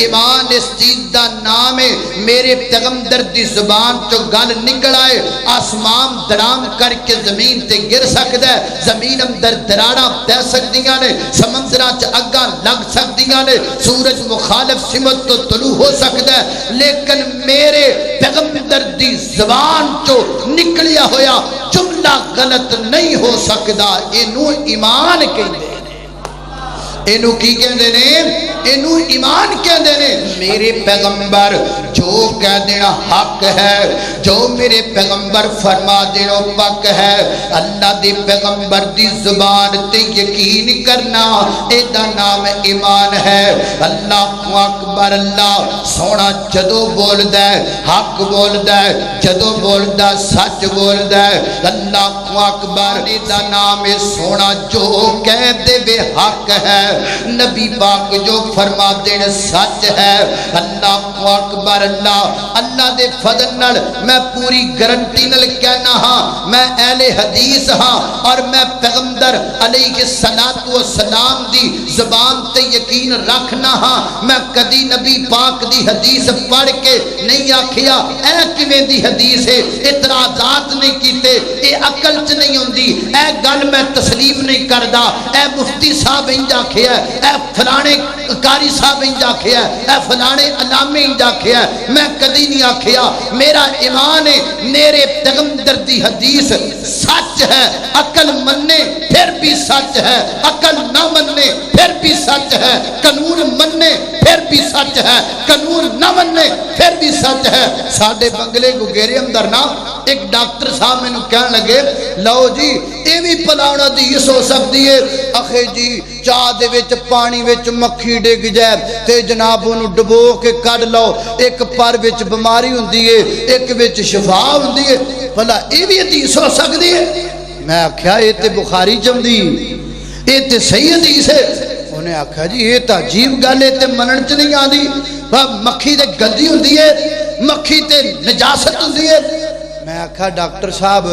ایمان اس چیز دا نام ہے میرے پیغمبر دی زبان چو گل نکل آئے آسمان درام کر کے زمین تے گر سکتا ہے زمین اندر دراڑا دے سکتیاں نے سمندران چ اگاں لگ سکتیاں نے سورج مخالف سمت تو طلوع ہو سکتا ہے لیکن میرے پیغمبر دی زبان چو نکلیا ہویا جملہ غلط نہیں ہو سکتا انہوں ایمان کہندے انہوں کی کہندے نے انہوں ایمان کہندے نے میرے پیغمبر جو کہہ دینا حق ہے جو میرے پیغمبر فرما دینا پاک ہے اللہ دی پیغمبر دی زبان تے یقین کرنا ایدہ نام ایمان ہے اللہ اکبر اللہ سونا جدو بول دے حق بول دے جدو بول دے سچ بول دے اللہ اکبر ایدہ نام سونا جو کہہ دے بے حق ہے نبی پاک جو فرما دینا سچ ہے اللہ اکبر اللہ دے فضل نال میں پوری گارنٹی نال کہنا ہاں میں اہل حدیث ہاں اور میں پیغمبر علیہ السلام دی زبان تے یقین رکھنا ہاں میں کدی نبی پاک دی حدیث پڑھ کے نہیں آکھیا اے کیویں دی حدیث ہے اعتراضات نہیں کیتے اے عقل چ نہیں ہوندی اے گل میں تسلیم نہیں کردا اے مفتی صاحب انج آکھیا اے فلانے قاری صاحب انج آکھیا اے فلانے علامے انج آکھیا میں کدی نہیں آکھیا میرا ایمان ہے میرے پیغمبر دی حدیث سچ ہے عقل مننے پھر بھی سچ ہے عقل نہ مننے پھر بھی سچ ہے قانون مننے پھر بھی سچ ہے قانون نہ مننے پھر بھی سچ ہے ساڈے بنگلے گگیرے اندر نا ایک ڈاکٹر صاحب میں نو کہنے لگے لو جی اے بھی پلاونا حدیث ہو سکتی ہے اخے جی چاہ دے وچ پانی وچ مکھی ڈگ جائے تے جناب انہوں ڈبو کے کڑ لو ایک پر وچ بیماری ہوندی ہے ایک وچ شفا ہوندی ہے بھلا اے بھی حدیث ہو سکتی ہے میں آکھیا اے تے بخاری چمدی اے تے صحیح حدیث ہے انہیں آکھا جی یہ تا عجیب گل ہے تے منن چ نہیں آندی مکھی تے گندی ہوندی ہے مکھی تے نجاست ہوندی ہے میں آکھا ڈاکٹر صاحب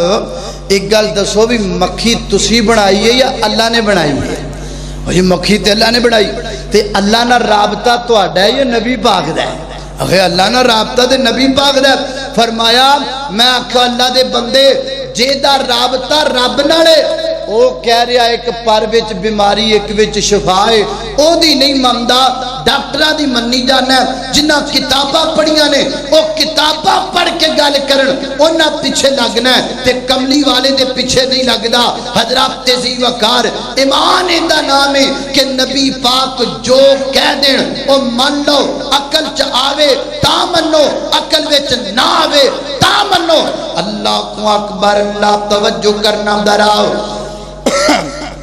ایک گل دسو بھی مکھی تسی بنائی ہے یا اللہ نے بنائی ہے یہ مکھی تے اللہ نے بنائی تے اللہ نہ رابطہ تو آڈا ہے یا نبی پاک دا ہے اگر اللہ نہ رابطہ تے نبی پاک دا ہے فرمایا میں آکھا اللہ دے بندے جے دا رابطہ رب نالے او کہہ رہا ایک پر وچ بیماری ایک وچ شفا ہے او دی نہیں مندا ڈاکٹراں دی منی جانا ہے جنہ کتاباں پڑھیاں نے او کتاباں پڑھ کے گل کرن انہاں پیچھے لگنا ہے تے کملی والے دے پیچھے نہیں لگدا حضرات تیزی وقار ایمان دا نام ہے کہ نبی پاک جو کہہ دین او من لو عقل چ آوے تا منو عقل وچ نہ آوے تا منو اللہ اکبر اللہ توجہ کرنا دراؤ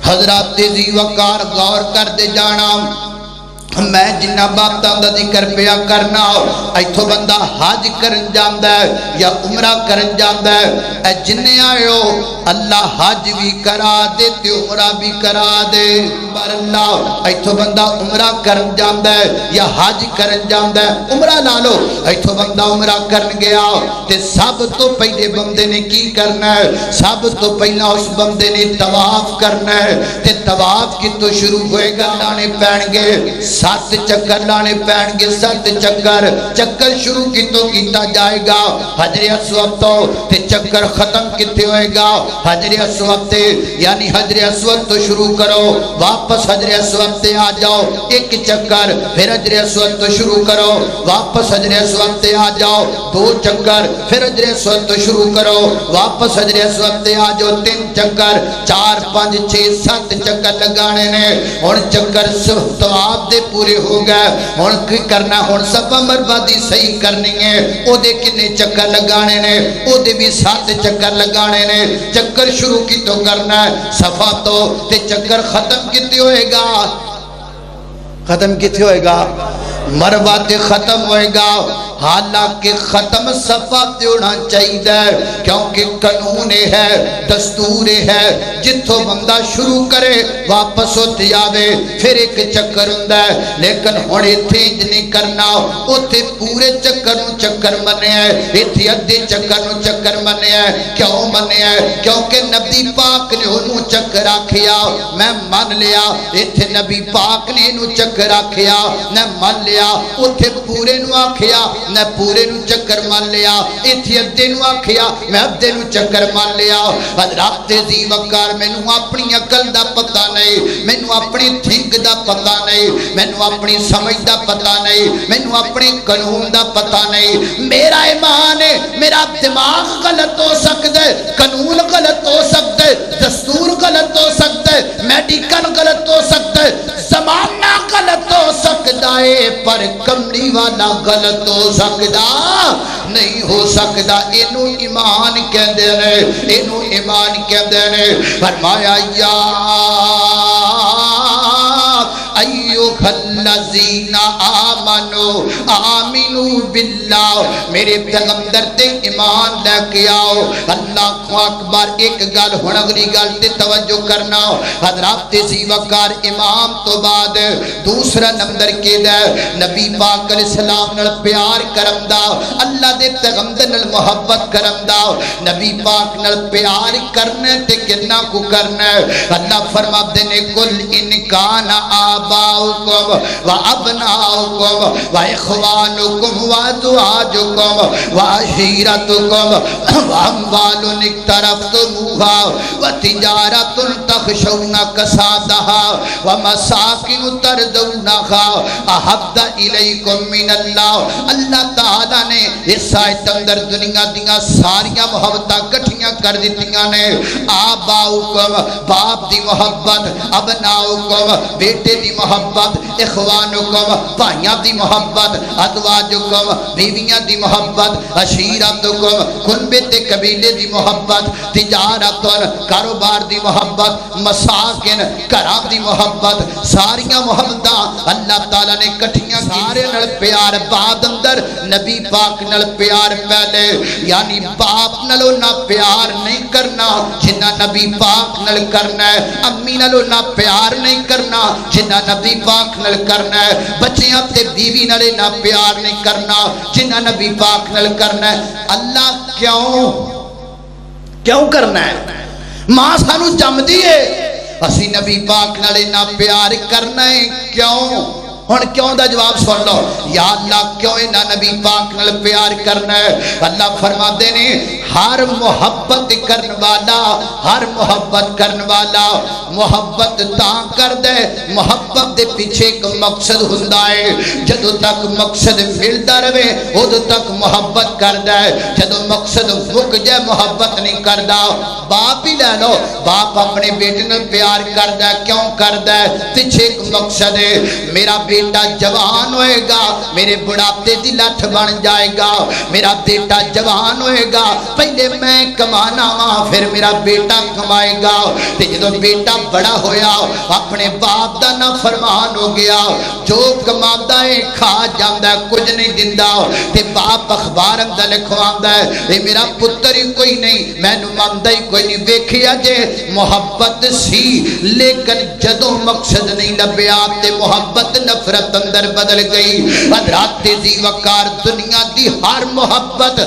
حضرات تیزی وقار غور کر دے جانا میں جنہ باتاں دا ذکر پیا کرنا ایتھو بندہ حج کرن جاندا ہے یا عمرہ کرن جاندا ہے اے جننے آئے ہو اللہ حج بھی کرا دے تے عمرہ بھی کرا دے بار اللہ ایتھو بندہ عمرہ کرن جاندا ہے یا حج کرن جاندا ہے عمرہ لا لو ایتھو بندہ عمرہ کرن گیا تے سب تو پہلے بندے نے کی کرنا ہے سب تو پہلا اس بندے نے طواف کرنا ہے تے طواف کی تو شروع ہوئے گا لانے پہن گے 7 چکر لانے پہن گے 7 چکر شروع کی تو کیتا جائے گا حجر اسود تو تے چکر ختم کتے ہوئے گا حجر اسود تے یعنی حجر اسود تو شروع کرو واپس حجر اسود تے آ جاؤ ایک چکر پھر حجر اسود تو شروع کرو واپس حجر اسود تے آ جاؤ 2 چکر پھر حجر اسود تو شروع کرو واپس حجر اسود تے آ جاؤ 3 چکر 4 5 6 7 چکر لگانے نے اور چکر طواف دے پورے ہو گئے ہن کی کرنا ہن صفا مربادی صحیح کرنی ہے او دے کنے چکر لگانے نے او دے بھی 7 چکر لگانے نے چکر شروع کی تو کرنا ہے صفا تو تے چکر ختم کتے ہوئے گا ختم کتے ہوئے گا مروا تے ختم ہوئے گا حالانکہ ختم صفحہ تے ہونا چاہیے کیونکہ قانون ہے دستور ہے جتھوں بندہ شروع کرے واپس ہوتے آوے پھر ایک چکر ہوندا ہے لیکن ہن ایتھے نہیں کرنا اوتھے پورے چکر نو چکر منیا ہے ایتھے ادھے چکر نو چکر منیا ہے کیوں منیا ہے کیونکہ نبی پاک نے انہوں چکر آکھیا میں من لیا ایتھے نبی پاک نے انہوں چکر آکھیا میں من لیا اوتھے پورے نو آکھیا میں پورے نو چکر من لیا ایتھے ادھے نو آکھیا میں ادھے نو چکر من لیا حضرات دی وقار مینوں اپنی عقل دا پتہ نہیں مینوں اپنی تھنک دا پتہ نہیں مینوں اپنی سمجھ دا پتہ نہیں مینوں اپنی قانون دا پتہ نہیں میرا ایمان ہے میرا دماغ غلط ہو سکتا ہے قانون غلط ہو سکتا ہے دستور غلط ہو سکتا ہے میڈیکل غلط ہو سکتا ہے زمانہ غلط ہو سکتا ہے پر کملی والا غلط ہو سکتا نہیں ہو سکتا اینو ایمان کہندے نے اینو ایمان کہندے نے فرمایا یا ایوہ الذین آمنوا آمنوا باللہ میرے پیغمبر تے ایمان لے کے آؤ اللہ کو اکبر ایک گل ہن اگلی گل تے توجہ کرنا حضرات سی وقار امام تو بعد دوسرا نمبر کے دے نبی پاک علیہ السلام نال پیار کرم دا اللہ دے پیغمبر نال محبت کرم دا نبی پاک نال پیار کرنے تے کتنا کو کرنا اللہ فرما دے نے کل انکان آباؤکم و ابناؤکم و اخوانکم و ازواجکم و عشیرتکم و اموال اقترفتموها و تجارت تخشون کسادها و مساکن ترضونها احب الیکم من اللہ اللہ تعالیٰ نے اس آیت اندر دنیا دیاں ساریاں محبتاں کٹھیاں کر دیتیاں نے آباؤکم باپ دی محبت ابناؤکم بیٹے دی محبت اخوانکم بھائیاں دی محبت ازواجکم بیویاں دی محبت عشیرتکم کنبے تے قبیلے دی محبت تجارتن کاروبار دی محبت مساکن گھراں دی محبت ساریاں محبتاں اللہ تعالیٰ نے کٹھیاں سارے نال پیار بعد اندر نبی پاک نال پیار پہلے یعنی باپ نالو نہ پیار نہیں کرنا جنہ نبی پاک نال کرنا ہے امی نالو نہ پیار نہیں کرنا جنہ نبی پاک نال کرنا ہے بچیاں تے بیوی نالے نہ پیار نہیں کرنا جنہ نبی پاک نال کرنا ہے اللہ کیوں کرنا ہے ماں سانو جم دیئے اسی نبی پاک نالے نہ پیار کرنا ہے کیوں ہن کیوں دا جواب سن لو یا اللہ کیوں نہ نبی پاک نال پیار کرنا ہے اللہ فرما دے نے ہر محبت کرن والا ہر محبت کرن والا محبت تاں کر دے محبت دے پیچھے ایک مقصد ہوندا ہے جدوں تک مقصد ملدا رہے اودوں تک محبت کردا ہے جدوں مقصد مک جائے محبت نہیں کردا باپ ہی لے لو باپ اپنے بیٹے نال پیار کردا ہے کیوں کردا ہے پیچھے ایک مقصد ہے میرا بیٹا جوان ہوئے گا میرے بڑھاپے دی لٹھ بن جائے گا میرا بیٹا جوان ہوئے گا پہلے میں کمانا ہاں پھر میرا بیٹا کمائے گا تے جدوں بیٹا بڑا ہویا اپنے باپ دا نہ فرمان ہو گیا جو کماندا ہے کھا جاندا ہے کچھ نہیں دیندا تے باپ اخبار اندر لکھواندا ہے اے میرا پتر ہی کوئی نہیں مینوں مندا ہی کوئی نہیں ویکھیا جے محبت سی لیکن جدوں مقصد نہیں لبیا تے محبت نفرت اندر بدل گئی حضرات دی وقار دنیا دی ہر محبت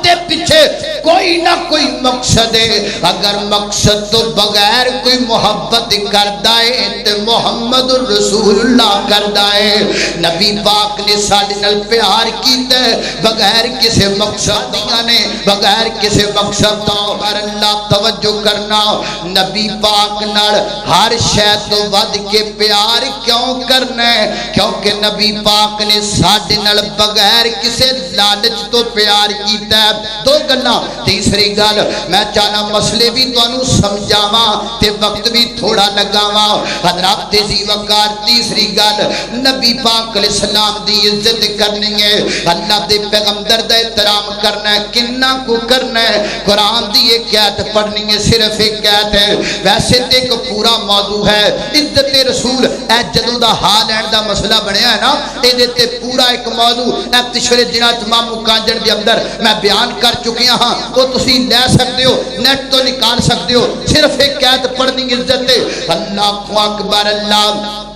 دے پیچھے کوئی نہ کوئی مقصد ہے اگر مقصد تو بغیر کوئی محبت کردا ہے تے محمد رسول اللہ کردا ہے نبی پاک نے ساڈے نال پیار کیتا ہے بغیر کسی مقصد دیاں نے بغیر کسی مقصد تو پر اللہ توجہ کرنا نبی پاک نال ہر شے تو ود کے پیار کیوں کرنا ہے کیونکہ نبی پاک نے ساڈے نال بغیر کسی لالچ تو پیار کیتا ہے دو گلاں تیسری گل میں چاہنا مسئلے بھی تانوں سمجھاواں تے وقت بھی تھوڑا لگاواں حضرات ذی وقار تیسری گل نبی پاک علیہ السلام دی عزت کرنی ہے اللہ دے پیغمبر دا احترام کرنا ہے کنا کو کرنا ہے قرآن دی ایک آیت پڑھنی ہے صرف ایک آیت ہے ویسے تے ایک پورا موضوع ہے عزت رسول اے جدوں دا حال اینڈ دا مسئلہ بنیا ہے نا اے دے تے پورا ایک موضوع اے پچھلے دنوں تمام مکانجڑ دے اندر میں بیان کر چکیا ہاں وہ تسی لے سکتے ہو نیٹ تو نکال سکتے ہو صرف ایک آیت پڑھنی عزت ہے اللہ اکبر اللہ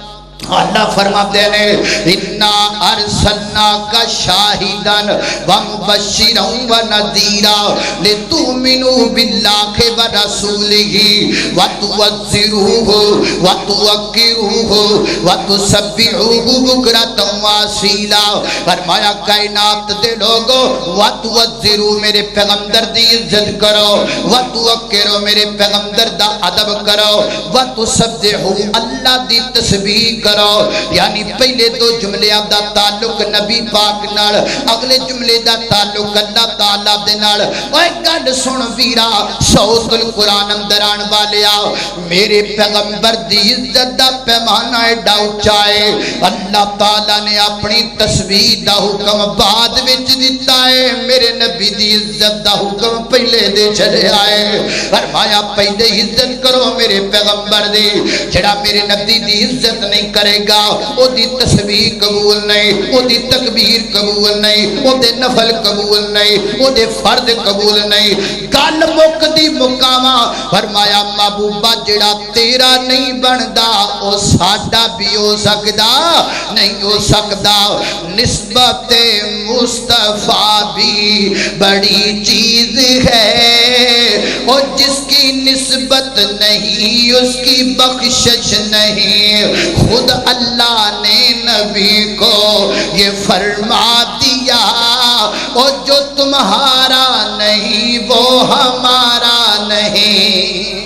فرماتے ہیں اِنَّا أَرْسَلْنَاكَ شَاهِدًا وَمُبَشِّرًا وَنَذِيرًا لِتُؤْمِنُوا بِاللَّهِ وَرَسُولِهِ وَتُعَزِّرُوهُ وَتُوَقِّرُوهُ وَتُسَبِّحُوهُ بُكْرَةً وَأَصِيلًا فرمایا کائنات دے لوگو وَتُعَزِّرُوا میرے پیغمبر دی عزت کرو وَتُوَقِّرُوا میرے پیغمبر دا ادب کرو وَتُسَبِّحُوا اللہ دی تسبیح کرو یعنی پہلے دو جملے دا تعلق نبی پاک نال اگلے جملے دا تعلق اللہ تعالیٰ دے نال اوے گل سن ویرا صوت القرآن اندران والیا میرے پیغمبر دی عزت دا پیمانہ ایڈا اونچا ہے اللہ تعالیٰ نے اپنی تسبیح دا حکم بعد وچ دتا ہے میرے نبی دی عزت دا حکم پہلے دے چلے آئے فرمایا پہلے عزت کرو میرے پیغمبر دی جڑا میرے نبی دی عزت نہیں کرے گا او دی تسبیح قبول نہیں او دی تکبیر قبول نہیں او دے نفل قبول نہیں او دے فرض قبول نہیں گل مک دی مقامہ فرمایا محبوبہ جڑا تیرا نہیں بندا او ساڈا بھی ہو سکدا نہیں ہو سکدا نسبت مصطفیٰ بھی بڑی چیز ہے اور جس کی نسبت نہیں اس کی بخشش نہیں خود اللہ نے نبی کو یہ فرما دیا اور جو تمہارا نہیں وہ ہمارا نہیں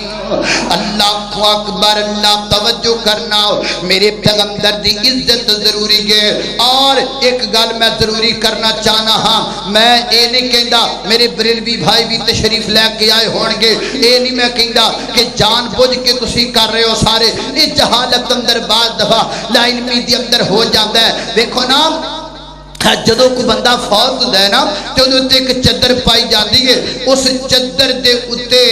اللہ اکبر اللہ توجہ کرنا میرے پیغمبر دی عزت ضروری ہے اور ایک گل میں ضروری کرنا چاہنا ہاں میں اے نہیں کہندا میرے بریلوی بھائی بھی تشریف لے کے آئے ہون گے اے نہیں میں کہندا کہ جان بوجھ کے تسی کر رہے ہو سارے یہ جہالت اندر بعض دفعہ لا علمی دی اندر ہو جاتا ہے دیکھو نا جدو کو بندہ فوت ہوتا ہے نا تو انہوں تے ایک چدر پائی جاتی ہے اس چدر دے اتے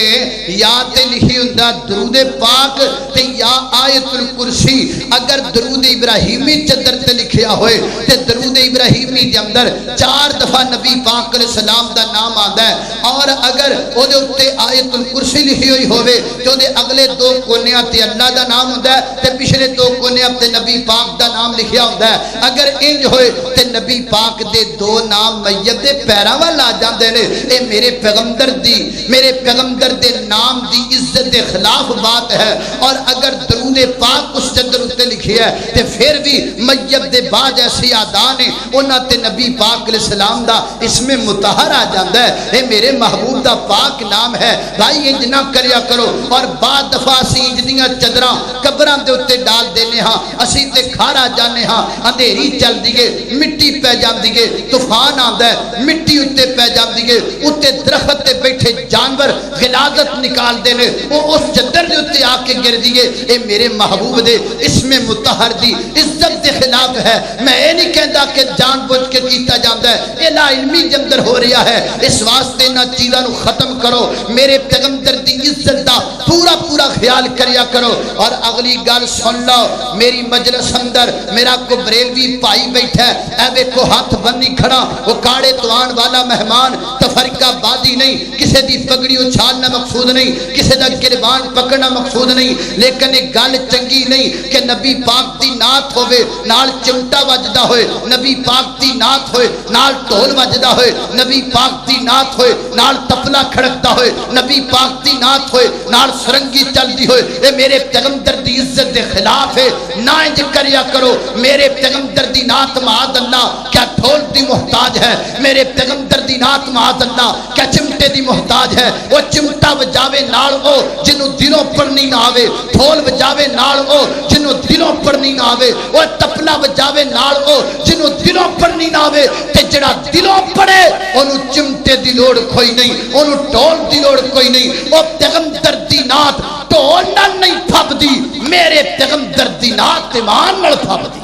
یا تے لکھی ہوندہ درود پاک تے یا آیت الکرسی اگر درود ابراہیمی چدر تے لکھیا ہوئے تے درود ابراہیمی دے اندر 4 دفعہ نبی پاک علیہ السلام دا نام آدھا ہے اور اگر او دے اتے آیت الکرسی لکھی ہوئی ہوئے تو دے اگلے 2 کونیاں تے اللہ دا نام ہوندہ ہے تے پچھلے 2 کونیاں تے نبی پاک دا نام لکھیا ہوندہ ہے اگر انج ہوئے تے نبی پاک دے 2 نام میت دے پیراں ول آ جاندے نے اے میرے پیغمبر دے نام دی عزت دے خلاف بات ہے اور اگر درود پاک اس چدر اتے لکھی ہے تے پھر بھی میت دے بعد ایسی آدان ہیں انہاں تے نبی پاک علیہ السلام دا اس میں متحر آ جاندا ہے اے میرے محبوب دا پاک نام ہے بھائی انج نہ کریا کرو اور بعد دفعہ اسی انج دیاں چدراں قبراں دے اتے ڈال دینے ہاں اسی تے کھارا جانے ہاں اندھیری چل دیے مٹی پہ جاندی گے طوفان آندا ہے مٹی اتے پہ جاندی گے اتے درخت تے بیٹھے جانور غلاظت نکال دینے وہ اس چدر دے اتے آ کے گر دیے اے میرے محبوب دے اس میں متحر دی عزت دے خلاف ہے میں اے نہیں کہندا کہ جان بوجھ کے کیتا جاندا ہے اے لا علمی دے اندر ہو رہا ہے اس واسطے نہ چیزاں نو ختم کرو میرے پیغمبر دی عزت دا پورا خیال کریا کرو اور اگلی گل سن لو میری مجلس اندر میرا کو بریلوی پائی بیٹھا ہے اے ویکھو ہاتھ بنی کھڑا وہ کاڑے توان والا مہمان تفرقہ بادی نہیں کسے دی پگڑی اچھالنا مقصود نہیں کسے دا گربان پکڑنا مقصود نہیں لیکن ایک گل چنگی نہیں کہ نبی پاک دی نات ہوئے نال چمٹا وجدہ ہوئے نبی پاک دی نات ہوئے نال ٹول وجدہ ہوئے نبی پاک دی نات ہوئے نال تپلا کھڑکتا ہوئے نبی پاک دی نات ہوئے نال سرنگی چل دی ہوئے اے میرے پیغمبر دی عزت دے خلاف ہے نہ انج کریا کرو میرے پیغمبر دی نات معاذ اللہ کیا ٹھول دی محتاج ہے میرے پیغمبر دی نات معاذ اللہ کیا چمٹے دی محتاج ہے وہ چمٹا بجاوے نال او جنوں دلوں پڑھنی نہ آوے ٹھول بجاوے نال او جنوں دلوں پڑھنی نہ آوے وہ تپلا بجاوے نال او جنوں دلوں دلوں پڑھنی نہ آوے تے جڑا دلوں پڑھے انہوں چمٹے دی لوڑ کوئی نہیں، انہوں ٹول دی لوڑ کوئی نہیں۔ او پیغمبر دی نات ٹول نال نہیں پھب دی، میرے پیغمبر دی نات ایمان نال پھب دی۔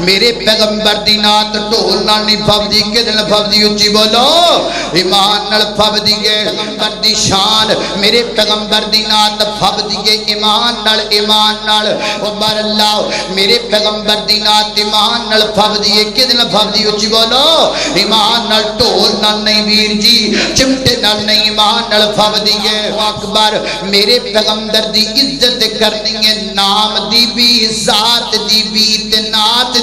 میرے پیغمبر دی نات ٹول نال نہیں پھب دی، کدے نال پھب دی؟ اچھی بولو، ایمان نال پھب دی گے۔ پیغمبر دی شان میرے پیغمبر دی نات پھب دی گے ایمان نال، ایمان نال۔ او بار اللہ میرے پیغمبر دی نات ایمان نال پھب دی گے، کدے نال پھب دی؟ اچھی بولو، ایمان نال، ٹول نال نہیں ویر جی، چمٹے نال نہیں، ایمان نال پھب دی گے۔ اکبر میرے پیغمبر دی عزت کرنی ہے، نام دی بھی، ذات دی بھی، تے نات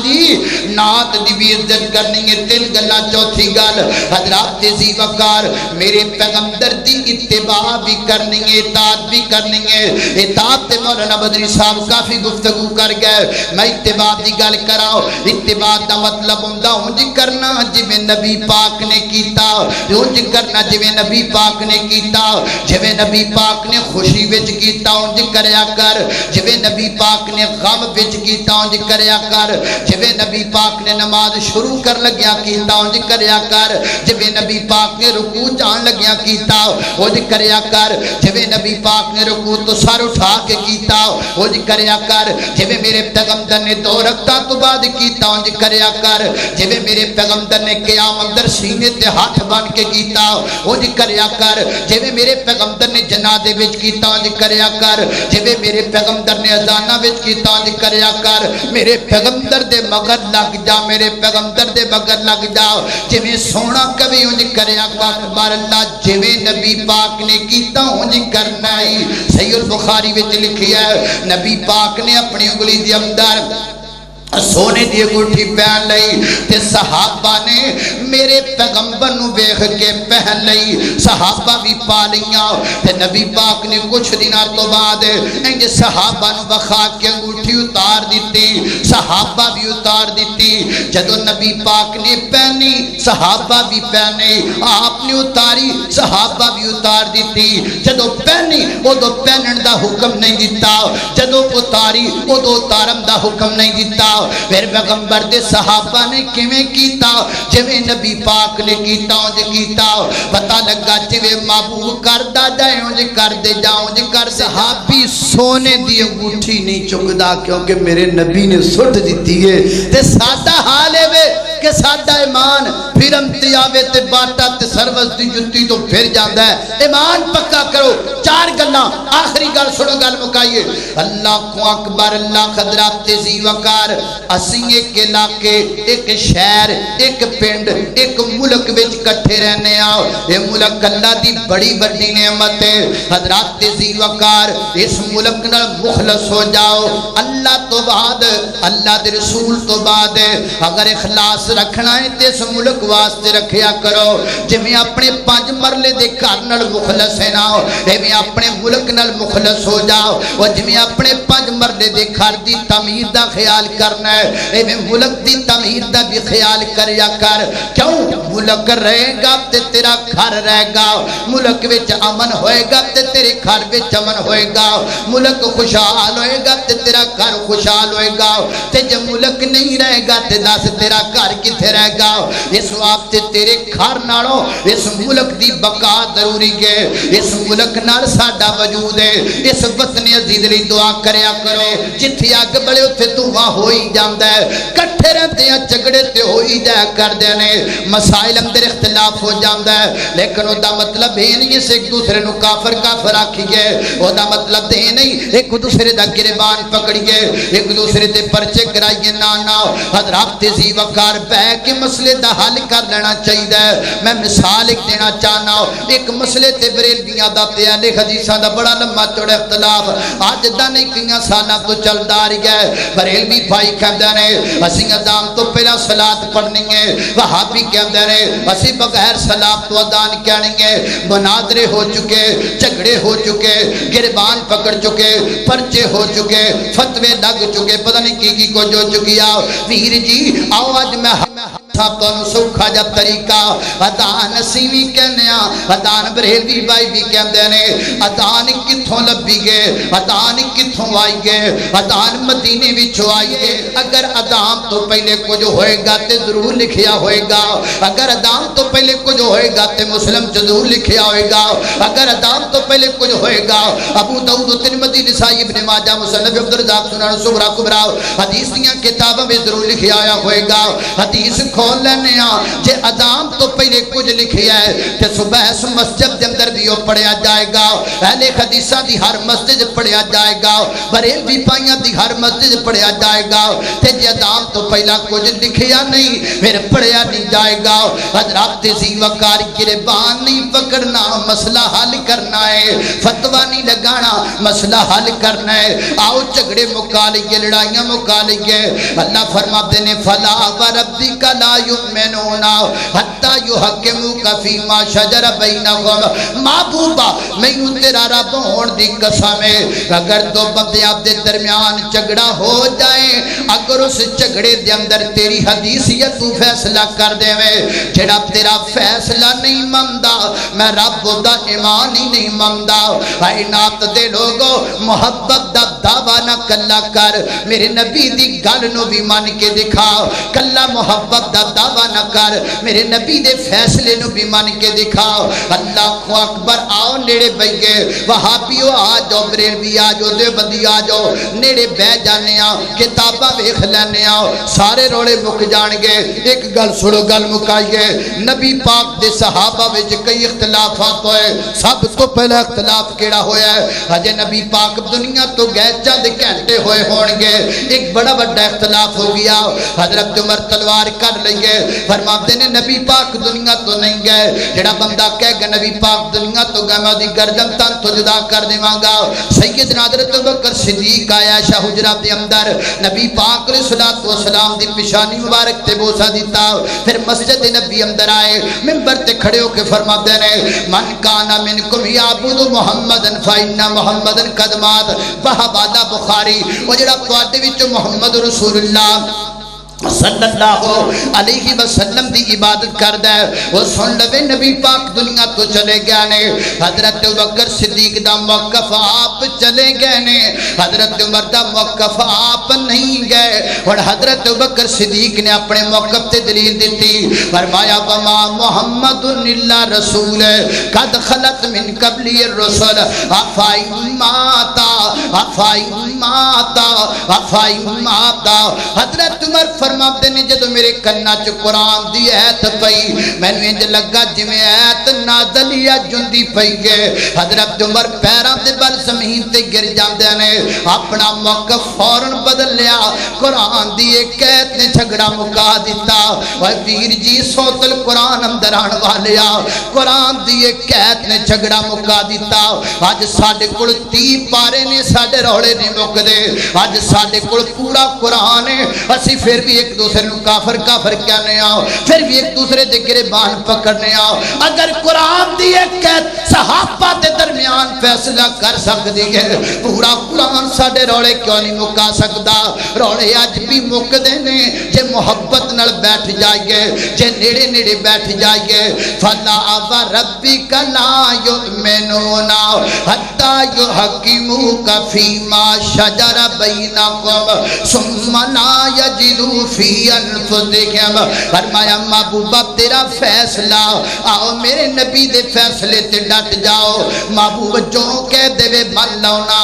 دی بھی عزت کرنی ہے۔ تین گلا چوتھی گل حضرات ذی وقار میرے پیغمبر دی اتباع بھی کرنی ہے، اطاعت بھی کرنی ہے۔ اطاعت تے مولانا بدری صاحب کافی گفتگو کر گئے، میں اتباع دی گل کراؤ۔ اتباع دا مطلب ہوندا اونج کرنا جویں نبی پاک نے کیتا، اونج کرنا جویں نبی پاک نے کیتا، جویں نبی پاک نے خوشی وچ کیتا اونج کریا کر، جویں نبی پاک نے غم وچ کیتا اونج کریا کر، جویں نبی پاک نے نماز شروع کر لگیا کیتا اونج کریا کر، جویں نبی پاک نے رکوع جان لگیا کیتا اونج کریا کر، جویں نبی پاک نے رکوع تو سر اٹھا کے کیتا اونج کریا کر، جویں میرے پیغمبر نے 2 رکعتاں تو بعد کیتا اونج کریا کر، جویں میرے پیغمبر نے قیام اندر سینے تے ہاتھ بن کے کیتا اونج کریا کر، جویں میرے پیغمبر نے جنازے وچ کیتا اونج کریا کر، جویں میرے پیغمبر نے اذاناں وچ کیتا اونج کریا کر۔ میرے پیغمبر دے مگر لگ جا، میرے پیغمبر دے مگر لگ جا، جویں سونا کبھی اونج کریا کر۔ اکبر اللہ جویں نبی پاک نے کیتا اونج کرنا ہے۔ صحیح البخاری وچ لکھیا ہے نبی پاک نے اپنی انگلی دے اندر سونے دی انگوٹھی پہن لئی تے صحابہ نے میرے پیغمبر نو ویکھ کے پہن لئی، صحابہ بھی پا لیاں تے نبی پاک نے کچھ دنوں تو بعد انج صحابہ نو بخا کے انگوٹھی اتار دیتی، صحابہ بھی اتار دیتی۔ جدو نبی پاک نے پہنی صحابہ بھی پہنے، آپ نے اتاری صحابہ بھی اتار دیتی۔ جدو پہنی ادو پہنن دا حکم نہیں دیتا، جدو اتاری ادو اتارن دا حکم نہیں دیتا۔ پھر پیغمبر دے صحابہ نے کیویں کیتا؟ جویں نبی پاک نے کیتا اونج کیتا۔ پتہ لگا جویں محبوب کردا جائے اونج کردے جاؤ، اونج کر۔ صحابی سونے دی انگوٹھی نہیں چکدا کیونکہ میرے نبی نے سٹ دتی ہے۔ تے ساڈا حال ہے کہ ساڈا ایمان پھرم تے آوے تے باٹا تے سروس دی جُتی تو پھر جاندا ہے۔ ایمان پکا کرو۔ 4 گلاں آخری گل سنو، گل مکائیے۔ اللہ کو اکبر، اللہ حضرات ذی وقار اسی ایک علاقے، ایک شہر، ایک پنڈ، ایک ملک وچ کٹھے رہنے آؤ۔ یہ ملک اللہ دی بڑی بڑی نعمت ہے۔ حضرات ذی وقار اس ملک نال مخلص ہو جاؤ، اللہ تو بعد، اللہ دے رسول تو بعد اگر اخلاص رکھنا ہے تے اس ملک واسطے رکھیا کرو۔ جویں اپنے 5 مرلے دے گھر نال مخلص ہے نا، ایویں اپنے ملک نال مخلص ہو جاؤ۔ اور جویں اپنے 5 مرلے دے گھر دی تعمیر دا خیال کرنا ہے، ایویں ملک دی تعمیر دا بھی خیال کریا کر۔ کیوں؟ ملک رہے گا تے تیرا گھر رہے گا، ملک وچ امن ہوئے گا تے تیرے گھر وچ امن ہوئے گا، ملک خوشحال ہوئے گا تے تیرا گھر خوشحال ہوئے گا۔ تے جب ملک نہیں رہے گا تے دس تیرا گھر کتے رہے گا؟ اس واسطے تیرے گھر نالوں اس ملک دی بقا ضروری ہے، اس ملک نال ساڈا وجود ہے۔ اس وطن عزیز لئی دعا کریا کرو، جتھے اگ بلے اوتھے دھواں ہو ہی جاندا ہے، کٹھے رہتے ہیں جھگڑے تے ہو ہی جایا کردے نے، مسائل اندر اختلاف ہو جاندا ہے، لیکن او دا مطلب یہ نہیں اس ایک دوسرے نو کافر کافر آکھیے، او دا مطلب یہ نہیں ایک دوسرے دا گریبان پکڑیے، ایک دوسرے تے پرچے کرائیے، نا حضرات ذی وقار بہ کے مسئلے دا حل کر لینا چاہیے۔ میں مثال ایک دینا چاہنا، ایک مسئلے تے بریلویاں دا تے اہل حدیثاں دا بڑا لمبا چوڑا اختلاف اج دا نہیں کئی سالاں تو چلدا آ رہا ہے۔ بریلوی بھائی کہندے نے اسی اذان تو پہلا صلات پڑھنی ہے، وہابی کہندے نے اسی بغیر صلات تو اذان کہنی ہے۔ مناظرے ہو چکے، جھگڑے ہو چکے، گریبان پکڑ چکے، پرچے ہو چکے، فتوے لگ چکے، پتہ نہیں کی کچھ ہو چکی۔ آؤ ویر جی، آؤ اج میں سب تو سوکھا جا طریقہ ادان اسی بھی کہنے ادان بریلوی بائی بھی کہندے نے ادان کتھوں لبھی گئے ادان کتھوں آئی گئے ادان مدینے وچوں آئی گئے اگر ادان تو پہلے کچھ ہوئے گا تے ضرور لکھیا ہوئے گا اگر ادان تو پہلے کچھ ہوئے گا تے مسلم ضرور لکھیا ہوئے گا اگر ادان تو پہلے کچھ ہوئے گا ابو داؤد ترمذی نسائی ابن ماجہ مصنف عبد الرزاق سنن صغرا کبرا حدیث دیاں کتاباں میں ضرور لکھیا آیا ہوئے گا حدیث کھول لینے جے ادام تو پہلے کچھ لکھیا ہے کہ صبح اس مسجد دے اندر بھی وہ پڑھیا جائے گا اہل حدیثاں دی ہر مسجد پڑھیا جائے گا بریلوی پائیاں دی ہر مسجد پڑھیا جائے گا تے جے ادام تو پہلا کچھ لکھیا نہیں پھر پڑھیا نہیں جائے گا حضرات ذی وقار گربان نہیں پکڑنا مسئلہ حل کرنا ہے فتویٰ نہیں لگانا مسئلہ حل کرنا ہے آؤ جھگڑے مکا لیے لڑائیاں مکا لیے اللہ فرماتے نے فلا وربک لا یؤمنون حتی یحکموک فیما شجر بینہم محبوبہ میں تیرا رب ہون دی قسم ہے اگر دو بندیاں دے درمیان جھگڑا ہو جائے اگر اس جھگڑے دے اندر تیری حدیثیت تو فیصلہ کر دے میں جڑا تیرا فیصلہ نہیں مندا میں رب دا ایمان ہی نہیں مندا کائنات دے لوگوں محبت دا دعویٰ نہ کلا کر میرے نبی دی گل نو بھی مان کے دکھا کلا محبت دا دعویٰ نہ کر میرے نبی دے فیصلے نو بھی مان کے دکھا اللہ اکبر آؤ نیڑے بھئیے وہابیو آ جاؤ بریلوی آ جاؤ دیوبندی آ جاؤ نیڑے بہ جانے کتاباں ویکھ لینے سارے روڑے مک جان گے ایک گل سنو گل مکائیے نبی پاک دے صحابہ وچ کئی اختلافات ہوئے سب تو پہلا اختلاف کیڑا ہویا ہے ہجے نبی پاک دنیا تو گئے چند گھنٹے ہوئے ہون گے ایک بڑا بڑا اختلاف ہو گیا حضرت عمر تلوار کر لئیے فرماتے نے نبی پاک دنیا تو نہیں گئے جڑا بندہ کہہ گا نبی پاک دنیا تو گئے میں دی گردن تن تو جدا کر دیواں گا سیدنا حضرت ابوبکر صدیق آیا شاہ حجرات دے اندر نبی پاک علیہ الصلوۃ والسلام دی پیشانی مبارک تے بوسا دیتا پھر مسجد نبی اندر آئے منبر تے کھڑے ہو کے فرماتے نے من کان منکم یعبد محمدن فإن محمدن قد مات بہبادہ بخاری وہ جڑا تواڈے وچ محمد رسول اللہ صلی اللہ علیہ وسلم دی عبادت کردہ ہے وہ سن لوے نبی پاک دنیا تو چلے گئے نے حضرت ابوبکر صدیق دا موقف آپ چلے گئے نے حضرت عمر دا موقف آپ نہیں گئے اور حضرت ابوبکر صدیق نے اپنے موقف تے دلیل دیتی فرمایا وما محمد الا رسول قد خلت من قبلی الرسل افائن ماتا حضرت عمر فرماتے نے جدو میرے کنہ چ قرآن دی ایت پئی میں نے انج لگا جی میں ایت نازلیہ جندی پئی گئے حضرت عمر پیران دے بل زمین تے گر جاندے نے اپنا موقف فوراً بدل لیا قرآن دی ایک ایت نے جھگڑا مکا دیتا وہ ویر جی صوت القرآن اندر آن والیا قرآن دی ایک ایت نے جھگڑا مکا دیتا آج ساڑھے کل 30 پارے نے ساڑھے روڑے نہیں مک دے آج ساڑھے کل پورا قرآن ہے اسی پھر بھی ایک دوسرے نو کافر کافر کہنے آؤ پھر بھی ایک دوسرے دے گریبان پکڑنے آؤ اگر قرآن دی ایک صحابہ دے درمیان فیصلہ کر سکتی ہے پورا قرآن ساڑھے روڑے کیوں نہیں مکا سکتا روڑے آج بھی مک دینے جے محبت نل بیٹھ جائیے جے نیڑے نیڑے بیٹھ جائیے فَلَا وَرَبِّكَ لَا يُؤْمِنُونَ حَتَّى يُحَكِّمُوكَ فِي مَا شَجَرَ بَيْنَكُمْ ثُمَّ لَا يَجِدُوا فِي أَنفُسِهِمْ فرمایا محبوبہ تیرا فیصلہ آؤ میرے نبی دے فیصلے تے ڈٹ جاؤ محبوب جو کہہ دے مان لونا